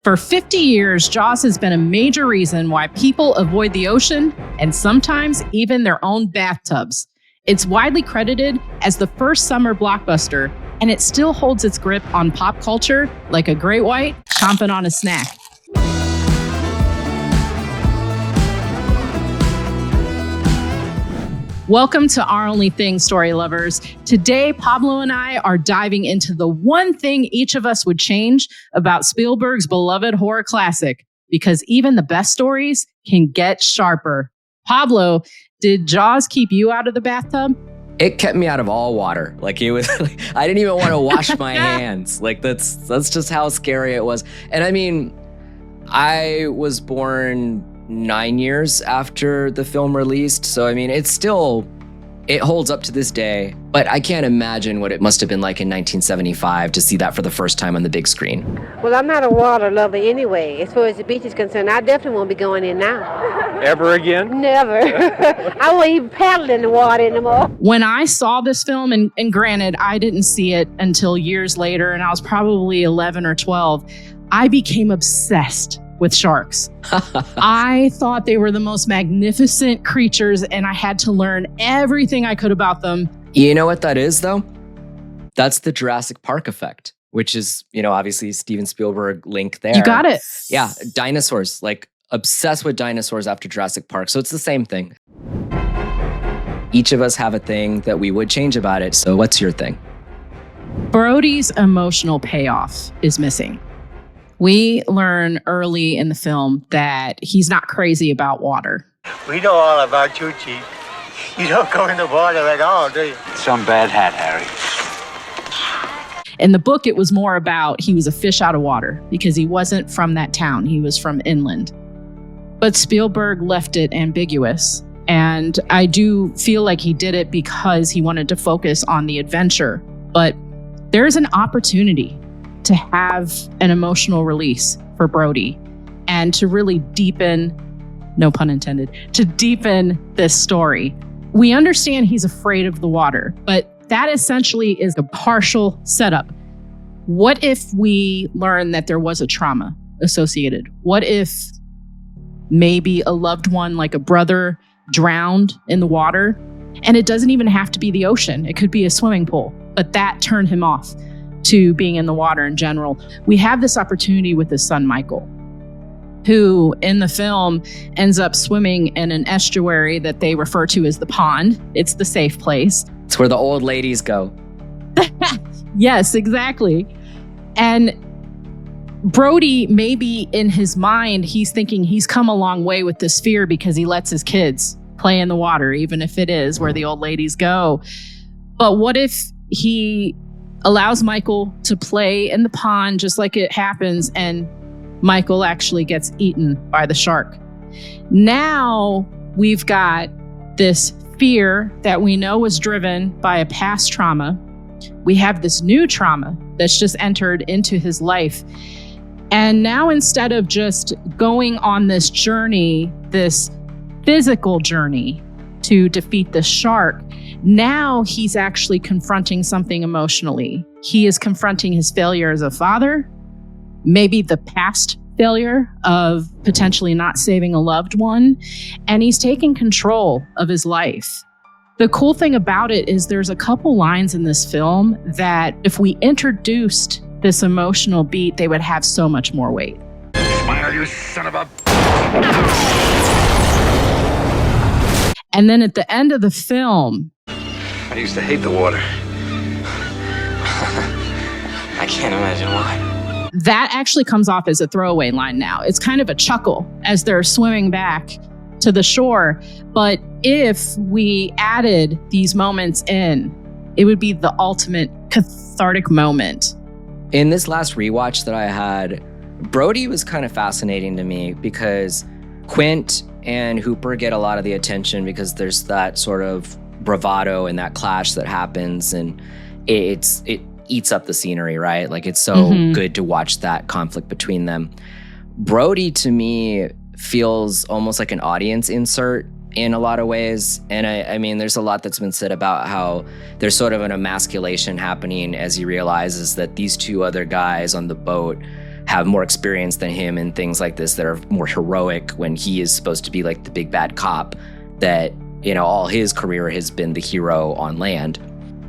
For 50 years, Jaws has been a major reason why people avoid the ocean and sometimes even their own bathtubs. It's widely credited as the first summer blockbuster, and it still holds its grip on pop culture like a great white chomping on a snack. Welcome to Our Only Thing, story lovers. Today, Pablo and I are diving into the one thing each of us would change about Spielberg's beloved horror classic, because even the best stories can get sharper. Pablo, did Jaws keep you out of the bathtub? It kept me out of all water. I didn't even want to wash my hands. That's just how scary it was. And I mean, I was born 9 years after the film released. So, I mean, it holds up to this day, but I can't imagine what it must have been like in 1975 to see that for the first time on the big screen. Well, I'm not a water lover anyway. As far as the beach is concerned, I definitely won't be going in now. Ever again? Never. I won't even paddle in the water anymore. When I saw this film, and granted, I didn't see it until years later, and I was probably 11 or 12, I became obsessed with sharks. I thought they were the most magnificent creatures, and I had to learn everything I could about them. You know what that is, though? That's the Jurassic Park effect, which is, obviously Steven Spielberg link there. You got it. Yeah, dinosaurs, obsessed with dinosaurs after Jurassic Park. So it's the same thing. Each of us have a thing that we would change about it. So what's your thing? Brody's emotional payoff is missing. We learn early in the film that he's not crazy about water. We know all about you, Chief. You don't go in the water at all, do you? Some bad hat, Harry. In the book, it was more about he was a fish out of water because he wasn't from that town. He was from inland. But Spielberg left it ambiguous. And I do feel like he did it because he wanted to focus on the adventure. But there's an opportunity to have an emotional release for Brody and to really deepen, no pun intended, to deepen this story. We understand he's afraid of the water, but that essentially is a partial setup. What if we learn that there was a trauma associated? What if maybe a loved one, like a brother, drowned in the water? And it doesn't even have to be the ocean. It could be a swimming pool, but that turned him off to being in the water in general. We have this opportunity with his son, Michael, who in the film ends up swimming in an estuary that they refer to as the pond. It's the safe place. It's where the old ladies go. Yes, exactly. And Brody, maybe in his mind, he's thinking he's come a long way with this fear because he lets his kids play in the water, even if it is where the old ladies go. But what if he allows Michael to play in the pond just like it happens, and Michael actually gets eaten by the shark? Now we've got this fear that we know was driven by a past trauma. We have this new trauma that's just entered into his life. And now instead of just going on this journey, this physical journey to defeat the shark, now he's actually confronting something emotionally. He is confronting his failure as a father, maybe the past failure of potentially not saving a loved one, and he's taking control of his life. The cool thing about it is there's a couple lines in this film that if we introduced this emotional beat, they would have so much more weight. Smile, you son of a... And then at the end of the film, I used to hate the water. I can't imagine why. that actually comes off as a throwaway line now. It's kind of a chuckle as they're swimming back to the shore. But if we added these moments in, it would be the ultimate cathartic moment. In this last rewatch that I had, Brody was kind of fascinating to me because Quint and Hooper get a lot of the attention because there's that sort of bravado and that clash that happens, and it eats up the scenery, right? Like, it's so good to watch that conflict between them. Brody, to me, feels almost like an audience insert in a lot of ways. And I mean, there's a lot that's been said about how there's sort of an emasculation happening as he realizes that these two other guys on the boat, have more experience than him in things like this that are more heroic when he is supposed to be like the big bad cop that, all his career has been the hero on land.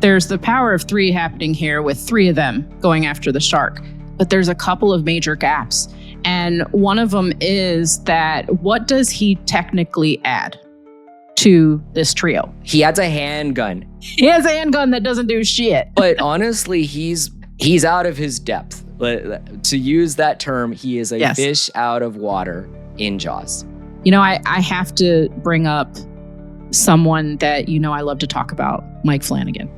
There's the power of 3 happening here with 3 of them going after the shark. But there's a couple of major gaps. And one of them is that what does he technically add to this trio? He adds a handgun. He has a handgun that doesn't do shit. But honestly, he's out of his depth. To use that term, he is a fish out of water in Jaws. I have to bring up someone that I love to talk about, Mike Flanagan.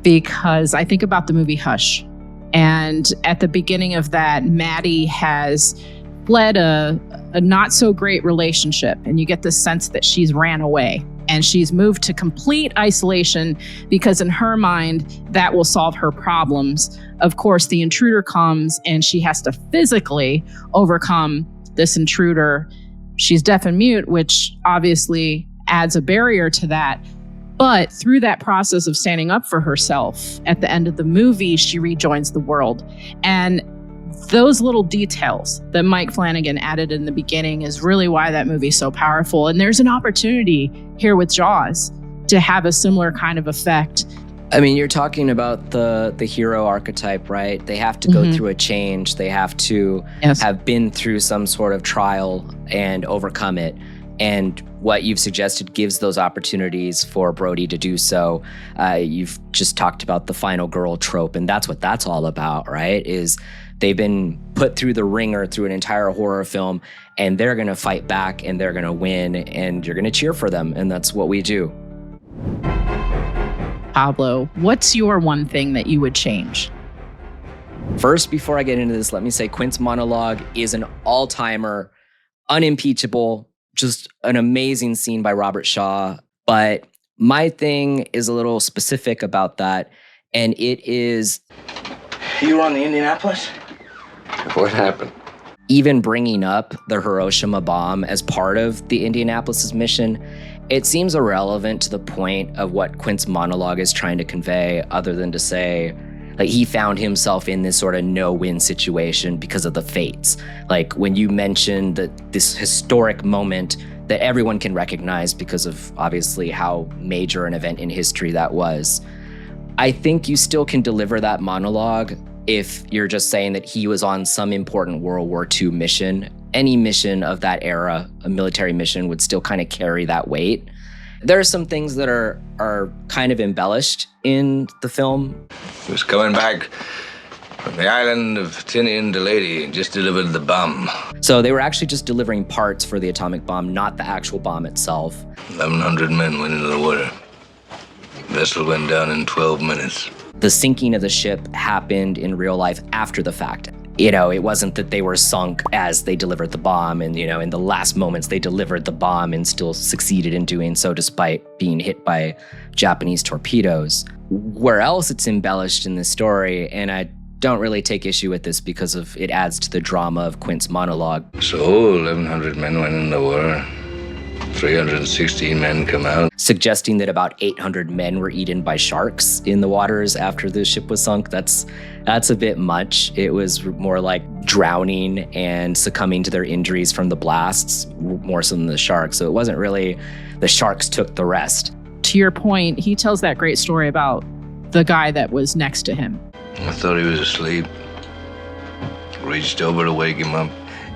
Because I think about the movie Hush. And at the beginning of that, Maddie has fled a not so great relationship. And you get the sense that she's ran away and she's moved to complete isolation because in her mind, that will solve her problems. Of course, the intruder comes and she has to physically overcome this intruder. She's deaf and mute, which obviously adds a barrier to that. But through that process of standing up for herself, at the end of the movie, she rejoins the world. And those little details that Mike Flanagan added in the beginning is really why that movie is so powerful. And there's an opportunity here with Jaws to have a similar kind of effect. I mean, you're talking about the hero archetype, right? They have to go through a change. They have to have been through some sort of trial and overcome it. And what you've suggested gives those opportunities for Brody to do so. You've just talked about the final girl trope, and that's what that's all about, right? Is they've been put through the ringer through an entire horror film, and they're going to fight back, and they're going to win, and you're going to cheer for them, and that's what we do. Pablo, what's your one thing that you would change? First, before I get into this, let me say Quint's monologue is an all-timer, unimpeachable, just an amazing scene by Robert Shaw. But my thing is a little specific about that, and it is... You were on the Indianapolis? What happened? Even bringing up the Hiroshima bomb as part of the Indianapolis's mission, it seems irrelevant to the point of what Quint's monologue is trying to convey, other than to say, like, he found himself in this sort of no-win situation because of the fates. Like, when you mentioned that this historic moment that everyone can recognize because of obviously how major an event in history that was, I think you still can deliver that monologue if you're just saying that he was on some important World War II mission. Any mission of that era, a military mission, would still kind of carry that weight. There are some things that are kind of embellished in the film. He was coming back from the island of Tinian to Lady and just delivered the bomb. So they were actually just delivering parts for the atomic bomb, not the actual bomb itself. 1,100 men went into the water. The vessel went down in 12 minutes. The sinking of the ship happened in real life after the fact. It wasn't that they were sunk as they delivered the bomb and, in the last moments they delivered the bomb and still succeeded in doing so despite being hit by Japanese torpedoes. Where else it's embellished in the story, and I don't really take issue with this because of it adds to the drama of Quint's monologue. So 1,100 men went in the water. 316 men come out. Suggesting that about 800 men were eaten by sharks in the waters after the ship was sunk. That's a bit much. It was more like drowning and succumbing to their injuries from the blasts, more so than the sharks. So it wasn't really the sharks took the rest. To your point, he tells that great story about the guy that was next to him. I thought he was asleep. Reached over to wake him up.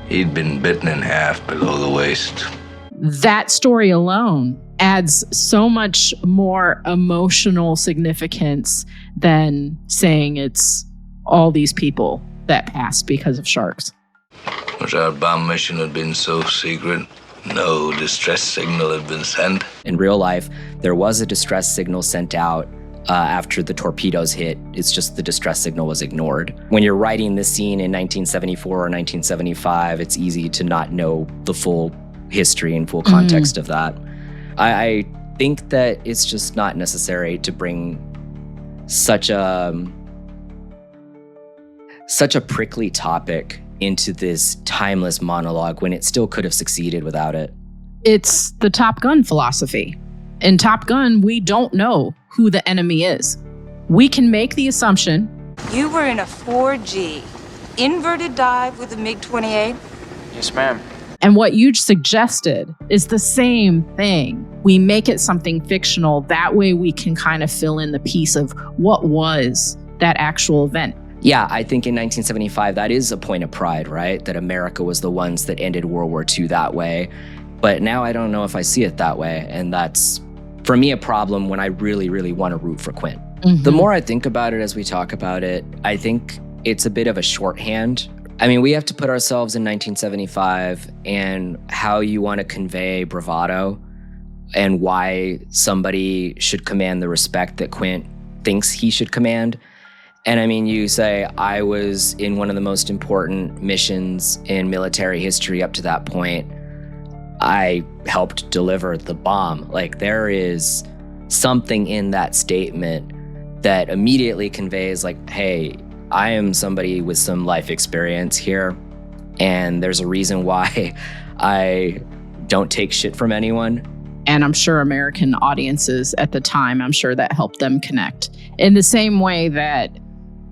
He'd been bitten in half below the waist. That story alone adds so much more emotional significance than saying it's all these people that passed because of sharks. Was our bomb mission had been so secret, no distress signal had been sent. In real life, there was a distress signal sent out after the torpedoes hit. It's just the distress signal was ignored. When you're writing this scene in 1974 or 1975, it's easy to not know the full history and full context of that. I think that it's just not necessary to bring such a prickly topic into this timeless monologue when it still could have succeeded without it. It's the Top Gun philosophy. In Top Gun, we don't know who the enemy is. We can make the assumption. You were in a 4G inverted dive with a MiG-28? Yes, ma'am. And what you suggested is the same thing. We make it something fictional. That way we can kind of fill in the piece of what was that actual event. Yeah, I think in 1975, that is a point of pride, right? That America was the ones that ended World War II that way. But now I don't know if I see it that way. And that's, for me, a problem when I really, really want to root for Quint. Mm-hmm. The more I think about it as we talk about it, I think it's a bit of a shorthand. I mean, we have to put ourselves in 1975 and how you want to convey bravado and why somebody should command the respect that Quint thinks he should command. And I mean, you say, I was in one of the most important missions in military history up to that point. I helped deliver the bomb. Like, there is something in that statement that immediately conveys, like, hey, I am somebody with some life experience here, and there's a reason why I don't take shit from anyone. And I'm sure American audiences at the time, I'm sure that helped them connect. In the same way that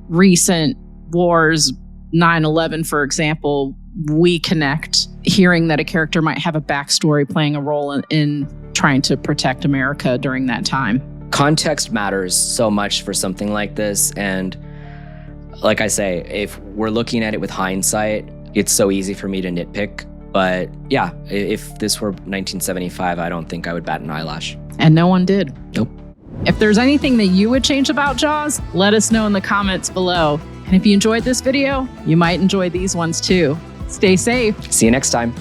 recent wars, 9/11, for example, we connect hearing that a character might have a backstory playing a role in trying to protect America during that time. Context matters so much for something like this. And like I say, if we're looking at it with hindsight, it's so easy for me to nitpick. But yeah, if this were 1975, I don't think I would bat an eyelash. And no one did. Nope. If there's anything that you would change about Jaws, let us know in the comments below. And if you enjoyed this video, you might enjoy these ones too. Stay safe. See you next time.